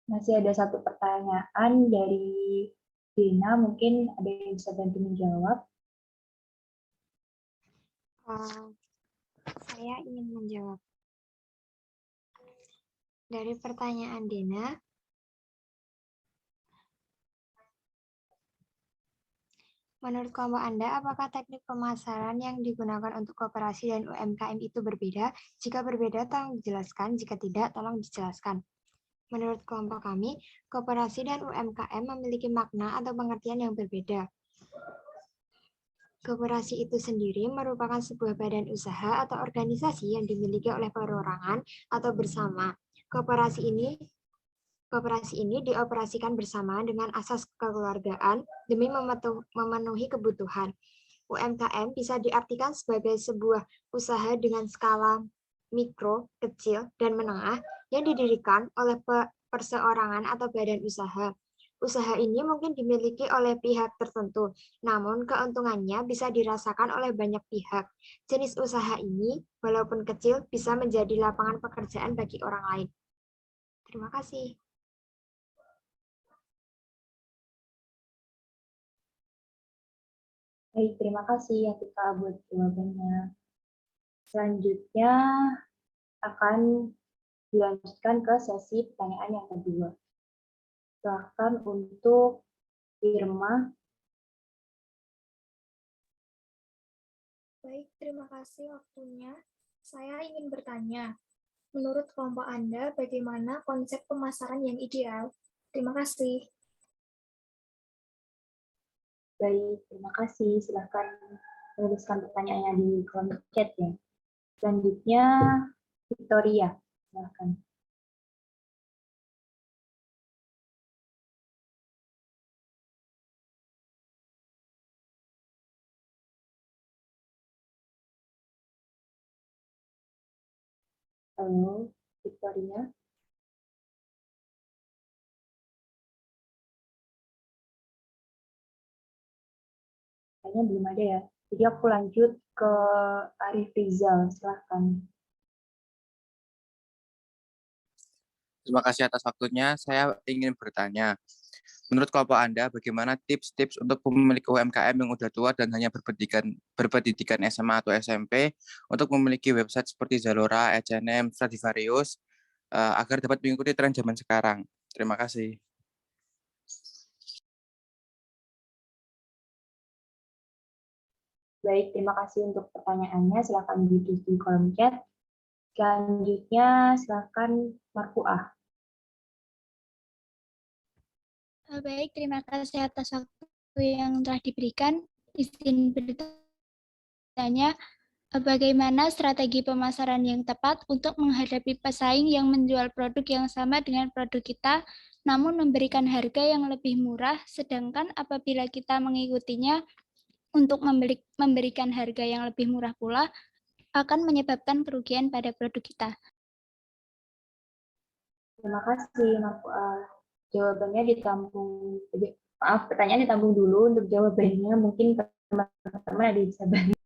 Masih ada satu pertanyaan dari Dina, mungkin ada yang bisa bantu menjawab. Saya ingin menjawab. Dari pertanyaan Dina, menurut kelompok Anda, apakah teknik pemasaran yang digunakan untuk koperasi dan UMKM itu berbeda? Jika berbeda, tolong dijelaskan. Jika tidak, tolong dijelaskan. Menurut kelompok kami, koperasi dan UMKM memiliki makna atau pengertian yang berbeda. Koperasi itu sendiri merupakan sebuah badan usaha atau organisasi yang dimiliki oleh perorangan atau bersama. Koperasi ini dioperasikan bersamaan dengan asas kekeluargaan demi memenuhi kebutuhan. UMKM bisa diartikan sebagai sebuah usaha dengan skala mikro, kecil, dan menengah yang didirikan oleh perseorangan atau badan usaha. Usaha ini mungkin dimiliki oleh pihak tertentu, namun keuntungannya bisa dirasakan oleh banyak pihak. Jenis usaha ini, walaupun kecil, bisa menjadi lapangan pekerjaan bagi orang lain. Terima kasih. Baik, terima kasih Atika buat jawabannya. Selanjutnya akan dilanjutkan ke sesi pertanyaan yang kedua. Silakan untuk Irma. Baik, terima kasih waktunya. Saya ingin bertanya, menurut kelompok Anda, bagaimana konsep pemasaran yang ideal? Terima kasih. Baik, terima kasih. Silakan menuliskan pertanyaannya di kolom chat ya. Selanjutnya Victoria, silakan. Halo, Victoria. Kayaknya belum ada ya. Jadi aku lanjut ke Arif Rizal, silahkan. Terima kasih atas waktunya. Saya ingin bertanya, menurut kelompok Anda, bagaimana tips-tips untuk pemilik UMKM yang udah tua dan hanya berpendidikan SMA atau SMP untuk memiliki website seperti Zalora, H&M, Stradivarius, agar dapat mengikuti tren zaman sekarang? Terima kasih. Baik, terima kasih untuk pertanyaannya. Silakan ditulis di kolom chat. Selanjutnya, silakan Marfuah. Baik, terima kasih atas waktu yang telah diberikan. Izin bertanya, bagaimana strategi pemasaran yang tepat untuk menghadapi pesaing yang menjual produk yang sama dengan produk kita, namun memberikan harga yang lebih murah, sedangkan apabila kita mengikutinya untuk memberikan harga yang lebih murah pula, akan menyebabkan kerugian pada produk kita. Terima kasih, Marfuah. Jawabannya ditampung, maaf, pertanyaan ditampung dulu untuk jawabannya. Mungkin teman-teman ada yang bisa bantu.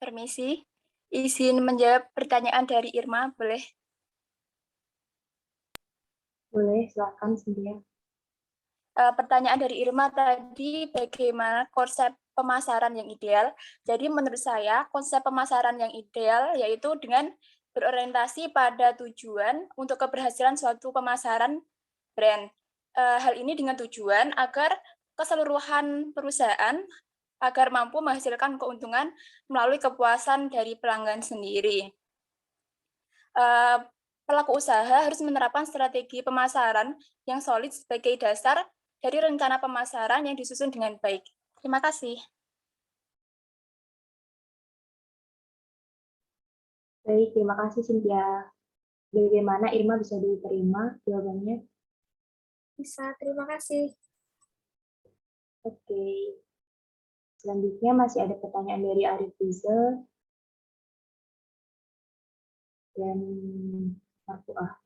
Permisi, izin menjawab pertanyaan dari Irma, boleh? Boleh, silakan Cynthia. Pertanyaan dari Irma tadi, bagaimana konsep pemasaran yang ideal? Jadi menurut saya, konsep pemasaran yang ideal yaitu dengan berorientasi pada tujuan untuk keberhasilan suatu pemasaran brand. Hal ini dengan tujuan agar keseluruhan perusahaan agar mampu menghasilkan keuntungan melalui kepuasan dari pelanggan sendiri. Pelaku usaha harus menerapkan strategi pemasaran yang solid sebagai dasar dari rencana pemasaran yang disusun dengan baik. Terima kasih. Baik, terima kasih Cynthia. Bagaimana Irma bisa diterima jawabannya? Bisa, terima kasih. Oke. Selanjutnya masih ada pertanyaan dari Arif Rizal dan Marfuah.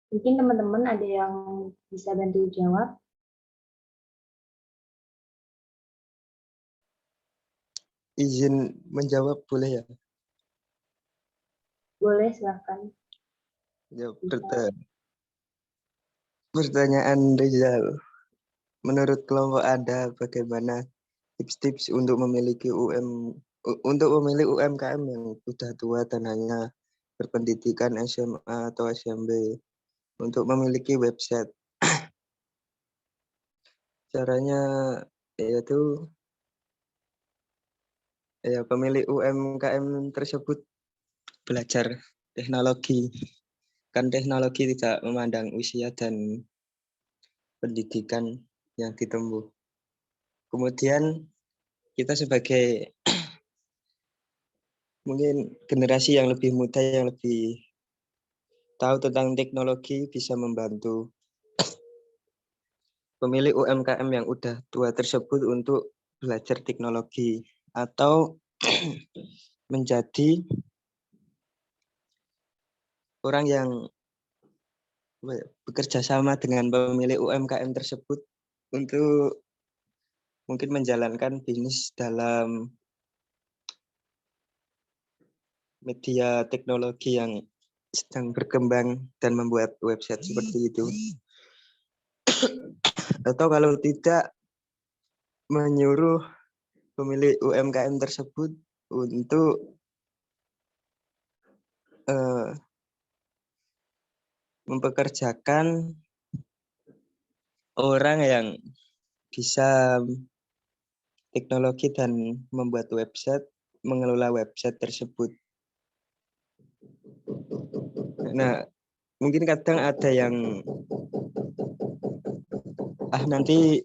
Mungkin teman-teman ada yang bisa bantu jawab. Izin menjawab boleh ya? Boleh, silakan. Ya, pertanyaan Rizal. Menurut kelompok Anda, bagaimana tips-tips untuk memilih UMKM yang sudah tua dan hanya berpendidikan SMA atau SMB untuk memiliki website? Caranya yaitu pemilik UMKM tersebut belajar teknologi. Kan teknologi tidak memandang usia dan pendidikan yang ditempuh. Kemudian kita sebagai mungkin generasi yang lebih muda yang lebih tahu tentang teknologi bisa membantu pemilik UMKM yang udah tua tersebut untuk belajar teknologi atau menjadi orang yang bekerja sama dengan pemilik UMKM tersebut untuk mungkin menjalankan bisnis dalam media teknologi yang sedang berkembang dan membuat website seperti itu. Atau kalau tidak, menyuruh pemilik UMKM tersebut untuk mempekerjakan orang yang bisa teknologi dan membuat website, mengelola website tersebut. Nah, mungkin kadang ada yang nanti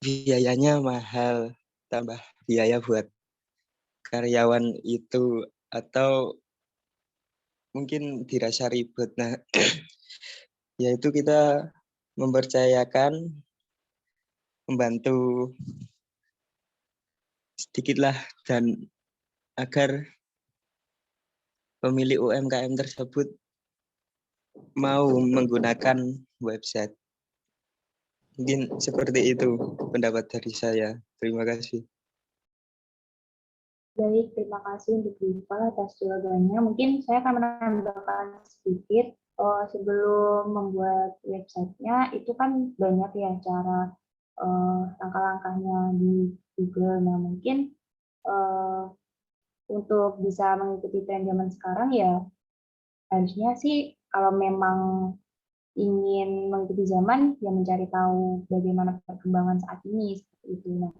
biayanya mahal, tambah biaya buat karyawan itu, atau mungkin dirasa ribet. Nah, yaitu kita mempercayakan, membantu sedikitlah, dan agar pemilik UMKM tersebut mau menggunakan website. Mungkin seperti itu pendapat dari saya. Terima kasih. Baik, terima kasih untuk Diva atas jawabannya. Mungkin saya akan menambahkan sedikit. Sebelum membuat websitenya, itu kan banyak ya cara langkah-langkahnya di Google. Nah, mungkin untuk bisa mengikuti tren zaman sekarang ya harusnya sih kalau memang ingin mengikuti zaman ya mencari tahu bagaimana perkembangan saat ini seperti itu. Nah,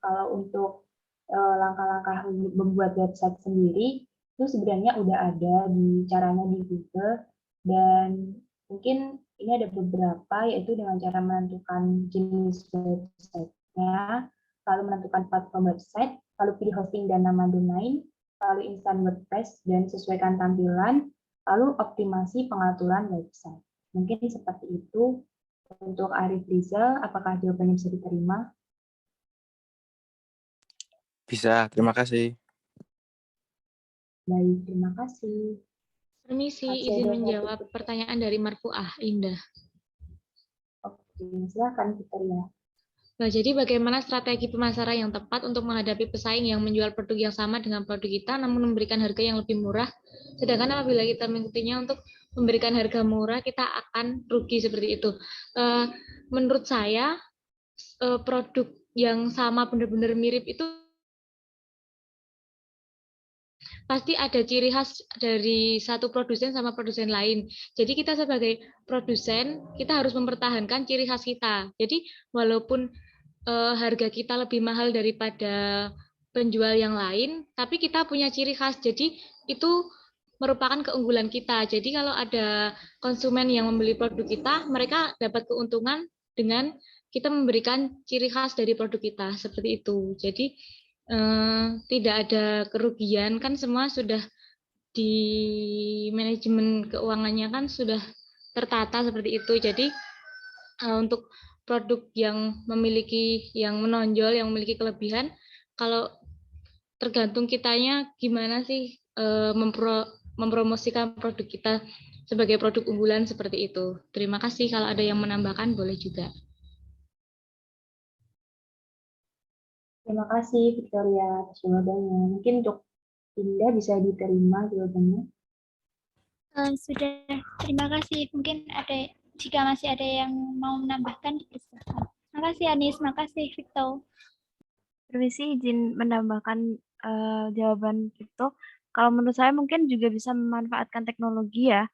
kalau untuk langkah-langkah membuat website sendiri itu sebenarnya udah ada di caranya di Google, dan mungkin ini ada beberapa, yaitu dengan cara menentukan jenis website-nya, lalu menentukan platform website, lalu pilih hosting dan nama domain, lalu instan WordPress dan sesuaikan tampilan, lalu optimasi pengaturan website. Mungkin seperti itu untuk Arif Rizal. Apakah jawabannya bisa diterima? Bisa, terima kasih. Baik, terima kasih. Permisi, izin menjawab pertanyaan dari Marfuah, Indah. Oke, silakan Victoria. Nah, jadi bagaimana strategi pemasaran yang tepat untuk menghadapi pesaing yang menjual produk yang sama dengan produk kita namun memberikan harga yang lebih murah. Sedangkan apabila kita mengikutinya untuk memberikan harga murah, kita akan rugi seperti itu. Menurut saya, produk yang sama benar-benar mirip itu pasti ada ciri khas dari satu produsen sama produsen lain. Jadi kita sebagai produsen, kita harus mempertahankan ciri khas kita. Jadi walaupun harga kita lebih mahal daripada penjual yang lain, tapi kita punya ciri khas. Jadi itu merupakan keunggulan kita. Jadi kalau ada konsumen yang membeli produk kita, mereka dapat keuntungan dengan kita memberikan ciri khas dari produk kita. Seperti itu. Jadi tidak ada kerugian, kan semua sudah di manajemen keuangannya kan sudah tertata seperti itu. Jadi untuk produk yang memiliki, yang menonjol, yang memiliki kelebihan, kalau tergantung kitanya gimana sih mempromosikan produk kita sebagai produk unggulan seperti itu. Terima kasih, kalau ada yang menambahkan boleh juga. Terima kasih Victoria atas jawabannya. Mungkin untuk Indah bisa diterima jawabannya. Sudah, terima kasih. Mungkin ada, jika masih ada yang mau menambahkan, dipersilakan. Terima kasih Anis, terima kasih Victor. Permisi, izin menambahkan jawaban itu. Kalau menurut saya mungkin juga bisa memanfaatkan teknologi ya,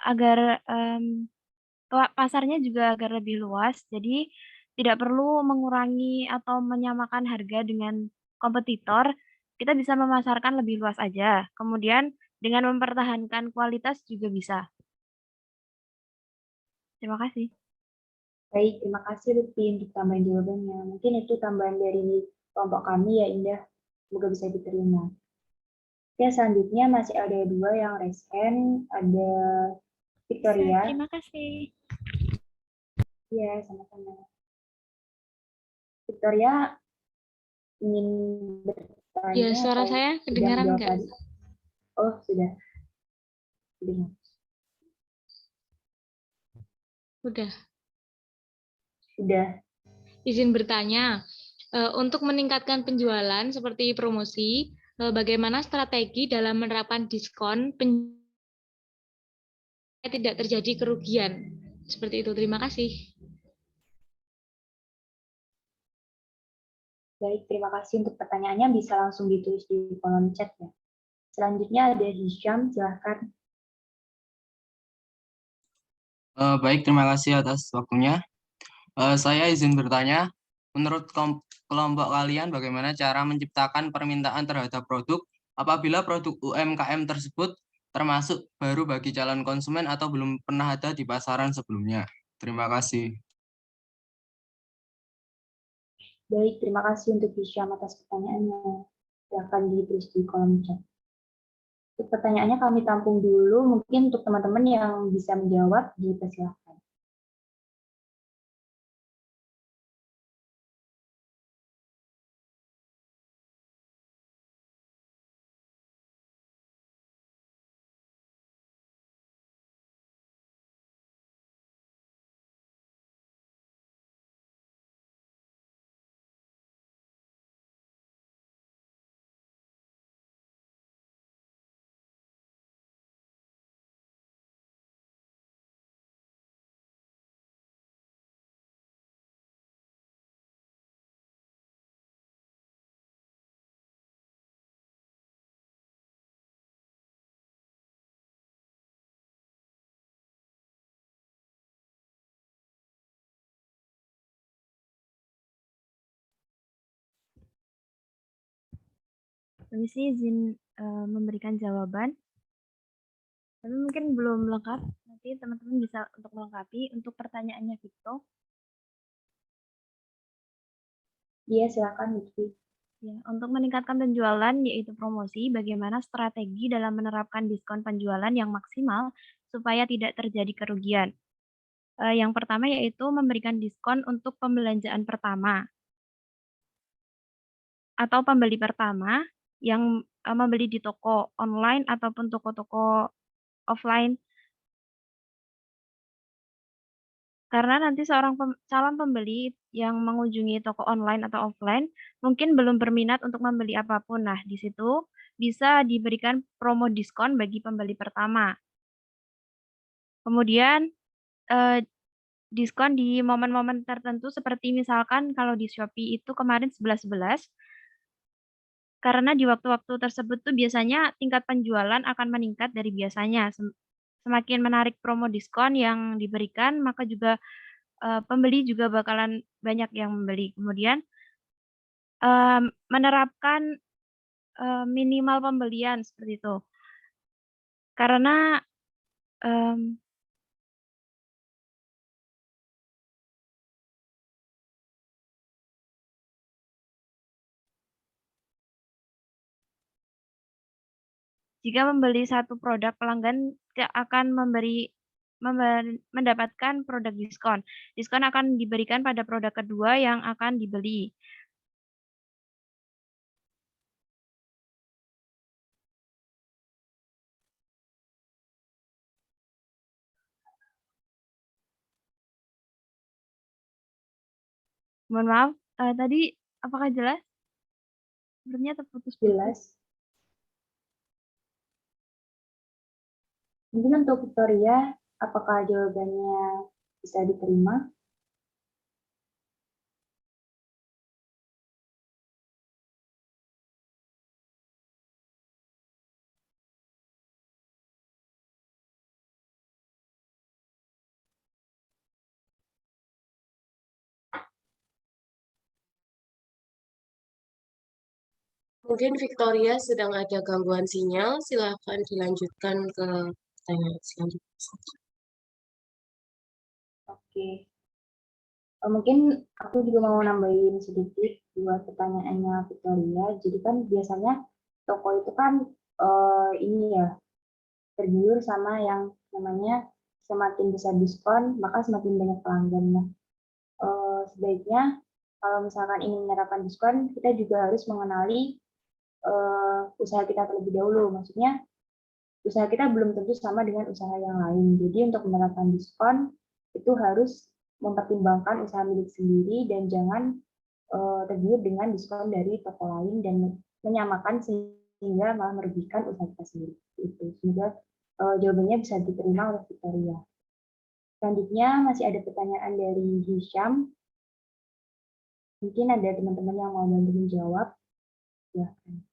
agar pasarnya juga agar lebih luas. Jadi tidak perlu mengurangi atau menyamakan harga dengan kompetitor. Kita bisa memasarkan lebih luas aja. Kemudian dengan mempertahankan kualitas juga bisa. Terima kasih. Baik, terima kasih Lutfi untuk tambahan jawabannya. Mungkin itu tambahan dari kelompok kami ya Indah. Semoga bisa diterima. Oke, selanjutnya masih ada dua yang raise hand. Ada Victoria. Terima kasih. Iya, sama-sama. Victoria ingin bertanya. Ya, suara saya kedengaran nggak? Oh, sudah. Sudah. Sudah. Izin bertanya, untuk meningkatkan penjualan seperti promosi, bagaimana strategi dalam menerapkan diskon tidak terjadi kerugian? Seperti itu, terima kasih. Baik, terima kasih untuk pertanyaannya. Bisa langsung ditulis di kolom chat ya. Selanjutnya ada Hisham, silahkan. Baik, terima kasih atas waktunya. Saya izin bertanya, menurut kelompok kalian bagaimana cara menciptakan permintaan terhadap produk apabila produk UMKM tersebut termasuk baru bagi calon konsumen atau belum pernah ada di pasaran sebelumnya? Terima kasih. Baik, terima kasih untuk Hisham atas pertanyaannya. Silahkan ditulis di kolom chat. Untuk pertanyaannya kami tampung dulu, mungkin untuk teman-teman yang bisa menjawab, dipersilahkan. Permisi, izin memberikan jawaban. Tapi mungkin belum lengkap. Nanti teman-teman bisa untuk melengkapi. Untuk pertanyaannya Victor. Iya, silakan Lutfi. Ya, untuk meningkatkan penjualan yaitu promosi, bagaimana strategi dalam menerapkan diskon penjualan yang maksimal supaya tidak terjadi kerugian. Yang pertama yaitu memberikan diskon untuk pembelanjaan pertama atau pembeli pertama yang membeli di toko online ataupun toko-toko offline Karena nanti seorang calon pembeli yang mengunjungi toko online atau offline mungkin belum berminat untuk membeli apapun. Nah, di situ bisa diberikan promo diskon bagi pembeli pertama. Kemudian diskon di momen-momen tertentu seperti misalkan kalau di Shopee itu kemarin 11.11, karena di waktu-waktu tersebut tuh biasanya tingkat penjualan akan meningkat dari biasanya. Semakin menarik promo diskon yang diberikan, maka juga pembeli juga bakalan banyak yang membeli. Kemudian menerapkan minimal pembelian seperti itu. Karena jika membeli satu produk, pelanggan akan mendapatkan produk diskon. Diskon akan diberikan pada produk kedua yang akan dibeli. Mohon maaf, tadi apakah jelas? Sebenarnya terputus-putus. Jelas. Mungkin untuk Victoria, apakah jawabannya bisa diterima? Mungkin Victoria sedang ada gangguan sinyal, silakan dilanjutkan ke pertanyaan selanjutnya. Oke. Mungkin aku juga mau nambahin sedikit buat pertanyaannya Victoria. Jadi kan biasanya toko itu kan ini ya tergiur sama yang namanya semakin besar diskon maka semakin banyak pelanggan. Nah, sebaiknya kalau misalkan ingin menerapkan diskon kita juga harus mengenali usaha kita terlebih dahulu. Maksudnya usaha kita belum tentu sama dengan usaha yang lain. Jadi untuk menerapkan diskon itu harus mempertimbangkan usaha milik sendiri dan jangan tergiur dengan diskon dari toko lain dan menyamakan sehingga malah merugikan usaha kita sendiri. Itu semoga jawabannya bisa diterima oleh Victoria. Selanjutnya masih ada pertanyaan dari Hisham. Mungkin ada teman-teman yang mau bantu menjawab. Silahkan.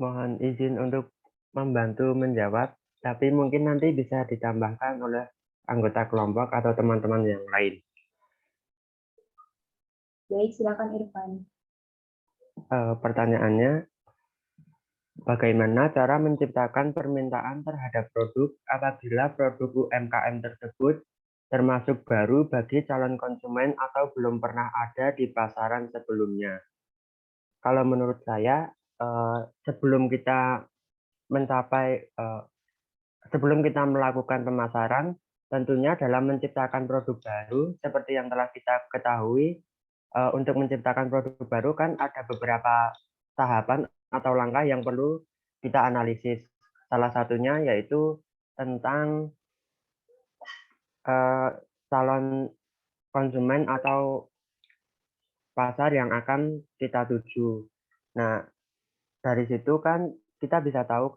Mohon izin untuk membantu menjawab, tapi mungkin nanti bisa ditambahkan oleh anggota kelompok atau teman-teman yang lain. Baik, silakan Irfan. Pertanyaannya, bagaimana cara menciptakan permintaan terhadap produk apabila produk UMKM tersebut termasuk baru bagi calon konsumen atau belum pernah ada di pasaran sebelumnya? Kalau menurut saya, sebelum kita melakukan pemasaran, tentunya dalam menciptakan produk baru, seperti yang telah kita ketahui, untuk menciptakan produk baru kan ada beberapa tahapan atau langkah yang perlu kita analisis. Salah satunya yaitu tentang calon konsumen atau pasar yang akan kita tuju. Nah, dari situ kan kita bisa tahu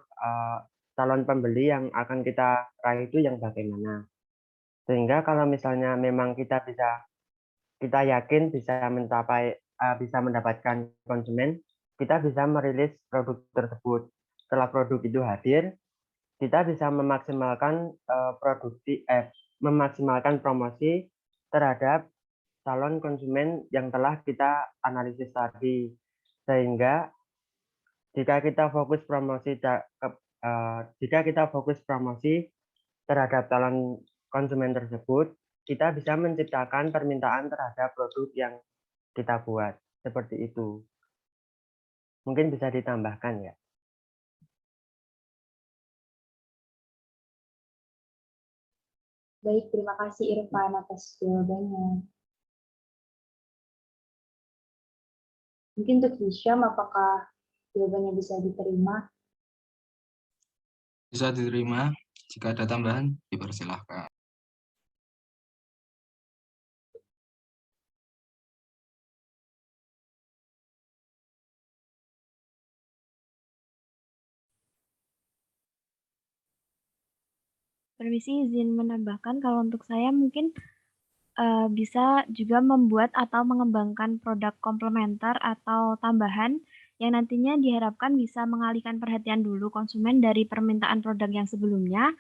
calon pembeli yang akan kita raih itu yang bagaimana. Sehingga kalau misalnya memang kita yakin bisa mendapatkan konsumen, kita bisa merilis produk tersebut. Setelah produk itu hadir, kita bisa memaksimalkan promosi terhadap calon konsumen yang telah kita analisis tadi. Sehingga jika kita fokus promosi terhadap calon konsumen tersebut, kita bisa menciptakan permintaan terhadap produk yang kita buat. Seperti itu. Mungkin bisa ditambahkan ya. Baik, terima kasih Irfan atas jawabannya. Mungkin untuk Hisham, apakah jawabannya bisa diterima? Bisa diterima. Jika ada tambahan, dipersilahkan. Permisi izin menambahkan kalau untuk saya mungkin bisa juga membuat atau mengembangkan produk komplementer atau tambahan yang nantinya diharapkan bisa mengalihkan perhatian dulu konsumen dari permintaan produk yang sebelumnya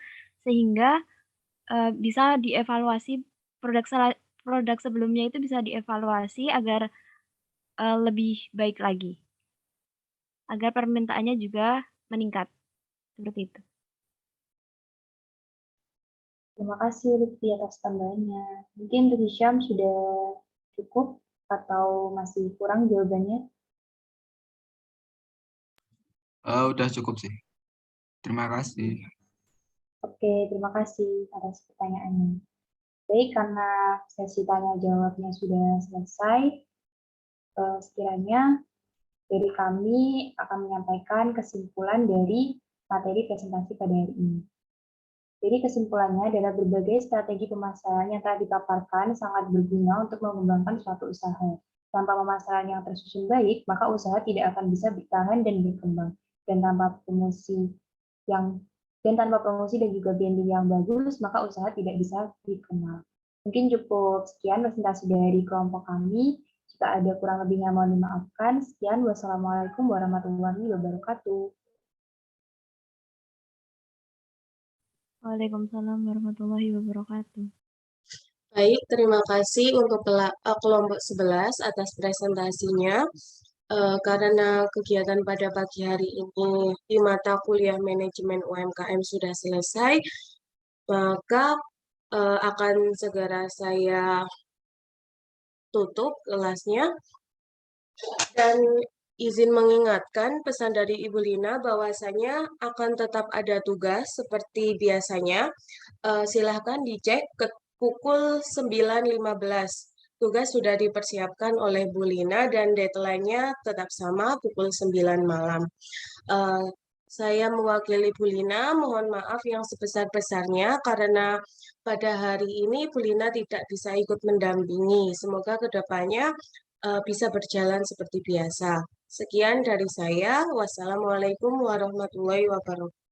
sehingga bisa dievaluasi produk sebelumnya itu bisa dievaluasi agar lebih baik lagi agar permintaannya juga meningkat seperti itu. Terima kasih Lutfi atas tambahannya. Mungkin untuk Hisham sudah cukup atau masih kurang jawabannya? Udah cukup sih. Terima kasih. Oke, terima kasih atas pertanyaannya. Baik, karena sesi tanya jawabnya sudah selesai, sekiranya dari kami akan menyampaikan kesimpulan dari materi presentasi pada hari ini. Jadi kesimpulannya adalah berbagai strategi pemasaran yang telah dipaparkan sangat berguna untuk mengembangkan suatu usaha. Tanpa pemasaran yang tersusun baik, maka usaha tidak akan bisa bertahan dan berkembang. Dan tanpa promosi dan juga branding yang bagus, maka usaha tidak bisa dikenal. Mungkin cukup sekian presentasi dari kelompok kami. Jika ada kurang lebihnya mohon dimaafkan. Sekian, wassalamualaikum warahmatullahi wabarakatuh. Waalaikumsalam warahmatullahi wabarakatuh. Baik, terima kasih untuk kelompok 11 atas presentasinya. Karena kegiatan pada pagi hari ini di mata kuliah manajemen UMKM sudah selesai, maka akan segera saya tutup kelasnya. Dan izin mengingatkan pesan dari Ibu Lina bahwasanya akan tetap ada tugas seperti biasanya. Silahkan dicek ke pukul 9.15. Tugas sudah dipersiapkan oleh Bu Lina dan deadline-nya tetap sama pukul 9 malam. Saya mewakili Bu Lina, mohon maaf yang sebesar-besarnya karena pada hari ini Bu Lina tidak bisa ikut mendampingi. Semoga kedepannya bisa berjalan seperti biasa. Sekian dari saya. Wassalamualaikum warahmatullahi wabarakatuh.